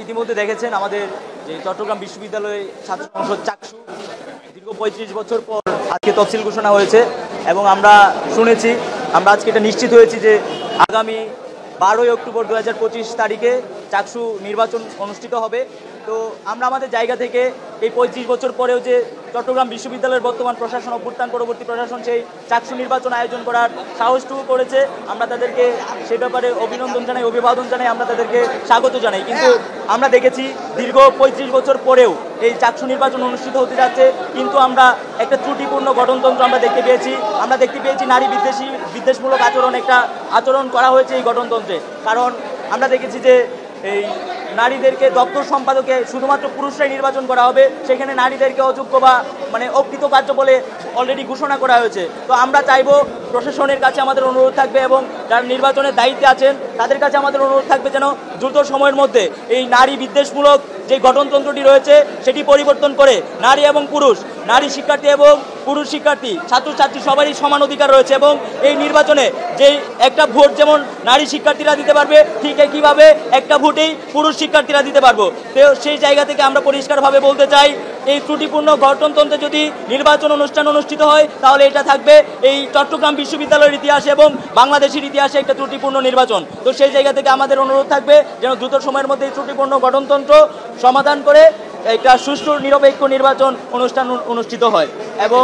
ইতিমধ্যে দেখেছেন আমাদের যে চট্টগ্রাম বিশ্ববিদ্যালয়ে ছাত্র সংসদ চাকসু দীর্ঘ ৩৫ বছর পর আজকে তফসিল ঘোষণা হয়েছে এবং আমরা শুনেছি, আমরা আজকে এটা নিশ্চিত হয়েছি যে আগামী ১২ই অক্টোবর ২০২৫ তারিখে চাকসু নির্বাচন অনুষ্ঠিত হবে। তো আমরা আমাদের জায়গা থেকে এই ৩৫ বছর পরেও যে চট্টগ্রাম বিশ্ববিদ্যালয়ের বর্তমান প্রশাসন, অভ্যুত্থান পরবর্তী প্রশাসন সেই চাকসু নির্বাচন আয়োজন করার সাহসটুকু করেছে, আমরা তাদেরকে সে ব্যাপারে অভিনন্দন জানাই, অভিবাদন জানাই, আমরা তাদেরকে স্বাগত জানাই। কিন্তু আমরা দেখেছি দীর্ঘ ৩৫ বছর পরেও এই চাকসু নির্বাচন অনুষ্ঠিত হতে যাচ্ছে, কিন্তু আমরা একটা ত্রুটিপূর্ণ গঠনতন্ত্র আমরা দেখতে পেয়েছি নারী বিদ্বেষমূলক আচরণ করা হয়েছে এই গঠনতন্ত্রে। কারণ আমরা দেখেছি যে এই নারীদেরকে দপ্তর সম্পাদকে শুধুমাত্র পুরুষরাই নির্বাচন করা হবে, সেখানে নারীদেরকে অযোগ্য বা অকৃতকার্য বলে অলরেডি ঘোষণা করা হয়েছে। তো আমরা চাইবো, প্রশাসনের কাছে আমাদের অনুরোধ থাকবে এবং যারা নির্বাচনের দায়িত্বে আছেন তাদের কাছে আমাদের অনুরোধ থাকবে যেন দ্রুত সময়ের মধ্যে এই নারী বিদ্বেষমূলক যে গঠনতন্ত্রটি রয়েছে সেটি পরিবর্তন করে নারী এবং পুরুষ, নারী শিক্ষার্থী এবং পুরুষ শিক্ষার্থী, ছাত্রছাত্রী সবারই সমান অধিকার রয়েছে এবং এই নির্বাচনে যেই একটা ভোট যেমন নারী শিক্ষার্থীরা দিতে পারবে, ঠিক একইভাবে একটা ভোটেই পুরুষ শিক্ষার্থীরা দিতে পারবো। তো সেই জায়গা থেকে আমরা পরিষ্কারভাবে বলতে চাই, এই ত্রুটিপূর্ণ গঠনতন্ত্রে যদি নির্বাচন অনুষ্ঠান অনুষ্ঠিত হয় তাহলে এটা থাকবে এই চট্টগ্রাম বিশ্ববিদ্যালয়ের ইতিহাসে এবং বাংলাদেশের ইতিহাসে একটা ত্রুটিপূর্ণ নির্বাচন। তো সেই জায়গা থেকে আমাদের অনুরোধ থাকবে যেন দ্রুত সময়ের মধ্যে এই ত্রুটিপূর্ণ গঠনতন্ত্র সমাধান করে একটা সুষ্ঠু নিরপেক্ষ নির্বাচন অনুষ্ঠান অনুষ্ঠিত হয়। এবং